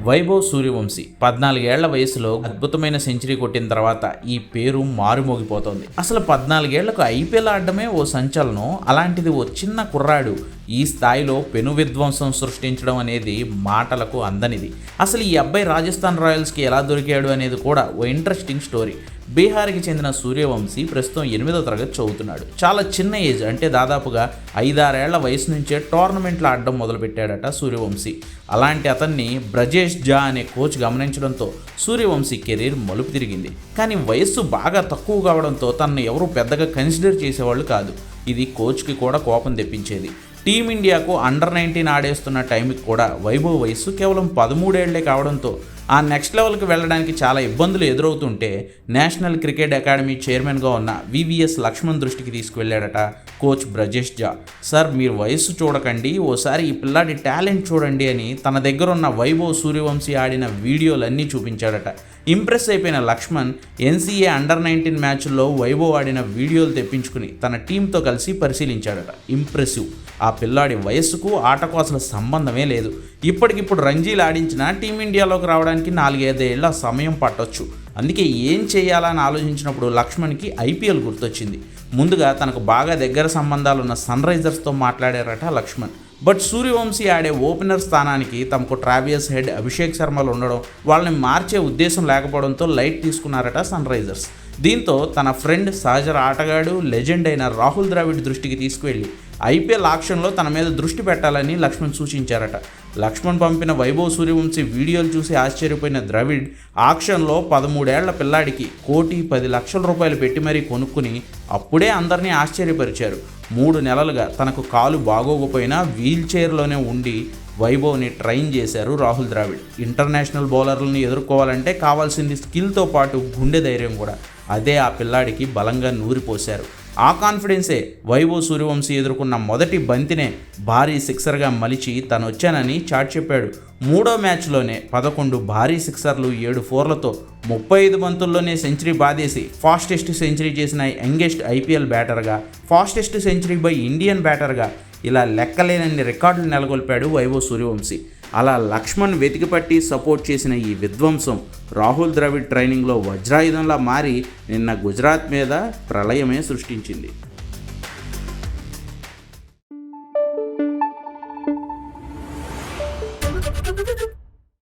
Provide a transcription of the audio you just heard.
వైభవ్ సూర్యవంశీ 14 ఏళ్ల వయసులో అద్భుతమైన సెంచరీ కొట్టిన తర్వాత ఈ పేరు మారుమోగిపోతోంది. అసలు 14 ఏళ్లకు ఐపీఎల్ ఆడడమే ఓ సంచలనం. అలాంటిది ఓ చిన్న కుర్రాడు ఈ స్థాయిలో పెను విధ్వంసం సృష్టించడం అనేది మాటలకు అందనిది. అసలు ఈ అబ్బాయి రాజస్థాన్ రాయల్స్కి ఎలా దొరికాడు అనేది కూడా ఓ ఇంట్రెస్టింగ్ స్టోరీ. బీహార్కి చెందిన సూర్యవంశీ ప్రస్తుతం 8వ తరగతి చదువుతున్నాడు. చాలా చిన్న ఏజ్, అంటే దాదాపుగా 5-6 ఏళ్ల వయసు నుంచే టోర్నమెంట్లు ఆడడం మొదలుపెట్టాడట సూర్యవంశీ. అలాంటి అతన్ని బ్రజేష్ జా అనే కోచ్ గమనించడంతో సూర్యవంశీ కెరీర్ మలుపు తిరిగింది. కానీ వయస్సు బాగా తక్కువ కావడంతో తనను ఎవరూ పెద్దగా కన్సిడర్ చేసేవాళ్ళు కాదు. ఇది కోచ్కి కూడా కోపం తెప్పించేది. టీమిండియాకు అండర్-19 ఆడేస్తున్న టైంకి కూడా వైభవ్ వయస్సు కేవలం 13 ఏళ్లే కావడంతో ఆ నెక్స్ట్ లెవెల్కి వెళ్ళడానికి చాలా ఇబ్బందులు ఎదురవుతుంటే నేషనల్ క్రికెట్ అకాడమీ చైర్మన్గా ఉన్న వివిఎస్ లక్ష్మణ్ దృష్టికి తీసుకువెళ్ళాడట కోచ్ బ్రజేష్ జా. సార్, మీరు వయస్సు చూడకండి, ఓసారి ఈ పిల్లాడి టాలెంట్ చూడండి అని తన దగ్గర ఉన్న వైభవ్ సూర్యవంశీ ఆడిన వీడియోలన్నీ చూపించాడట. ఇంప్రెస్ అయిపోయిన లక్ష్మణ్ ఎన్సీఏ అండర్-19 మ్యాచ్ల్లో వైభవ్ ఆడిన వీడియోలు తెప్పించుకుని తన టీంతో కలిసి పరిశీలించాడట. ఇంప్రెసివ్. ఆ పిల్లాడి వయస్సుకు ఆటకు అసలు సంబంధమే లేదు. ఇప్పటికిప్పుడు రంజీలు ఆడించినా టీమిండియాలోకి రావడానికి 4-5 ఏళ్ల సమయం పట్టొచ్చు. అందుకే ఏం చేయాలని ఆలోచించినప్పుడు లక్ష్మణ్కి ఐపీఎల్ గుర్తొచ్చింది. ముందుగా తనకు బాగా దగ్గర సంబంధాలున్న సన్ రైజర్స్తో మాట్లాడారట లక్ష్మణ్. బట్ సూర్యవంశీ ఆడే ఓపెనర్ స్థానానికి తమకు ట్రావిస్ హెడ్, అభిషేక్ శర్మలు ఉండడం, వాళ్ళని మార్చే ఉద్దేశం లేకపోవడంతో లైట్ తీసుకున్నారట సన్ రైజర్స్. దీంతో తన ఫ్రెండ్, సహచర ఆటగాడు, లెజెండ్ అయిన రాహుల్ ద్రావిడ్ దృష్టికి తీసుకువెళ్ళి ఐపీఎల్ ఆక్షన్లో తన మీద దృష్టి పెట్టాలని లక్ష్మణ్ సూచించారట. లక్ష్మణ్ పంపిన వైభవ్ సూర్యవంశీ వీడియోలు చూసి ఆశ్చర్యపోయిన ద్రవిడ్ ఆక్షన్లో 13 ఏళ్ల పిల్లాడికి ₹1,10,00,000 పెట్టి మరీ కొనుక్కుని అప్పుడే అందరినీ ఆశ్చర్యపరిచారు. 3 నెలలుగా తనకు కాలు బాగోకపోయినా వీల్ చైర్లోనే ఉండి వైభవ్ని ట్రైన్ చేశారు రాహుల్ ద్రావిడ్. ఇంటర్నేషనల్ బౌలర్లను ఎదుర్కోవాలంటే కావాల్సింది స్కిల్తో పాటు గుండె ధైర్యం కూడా. అదే ఆ పిల్లాడికి బలంగా నూరిపోశారు. ఆ కాన్ఫిడెన్సే వైభవ్ సూర్యవంశీ ఎదుర్కొన్న మొదటి బంతినే భారీ సిక్సర్గా మలిచి తను వచ్చానని చాటి చెప్పాడు. 3వ మ్యాచ్లోనే 11 భారీ సిక్సర్లు, 7 ఫోర్లతో 35 బంతుల్లోనే సెంచరీ బాదేసి ఫాస్టెస్ట్ సెంచరీ చేసిన యంగెస్ట్ ఐపీఎల్ బ్యాటర్గా, ఫాస్టెస్ట్ సెంచరీ బై ఇండియన్ బ్యాటర్గా ఇలా లెక్కలేనన్ని రికార్డులు నెలకొల్పాడు వైభవ్ సూర్యవంశీ. అలా లక్ష్మణ్ వెతికిపట్టి సపోర్ట్ చేసిన ఈ విధ్వంసం రాహుల్ ద్రవిడ్ ట్రైనింగ్లో వజ్రాయుధంలా మారి నిన్న గుజరాత్ మీద ప్రళయమే సృష్టించింది.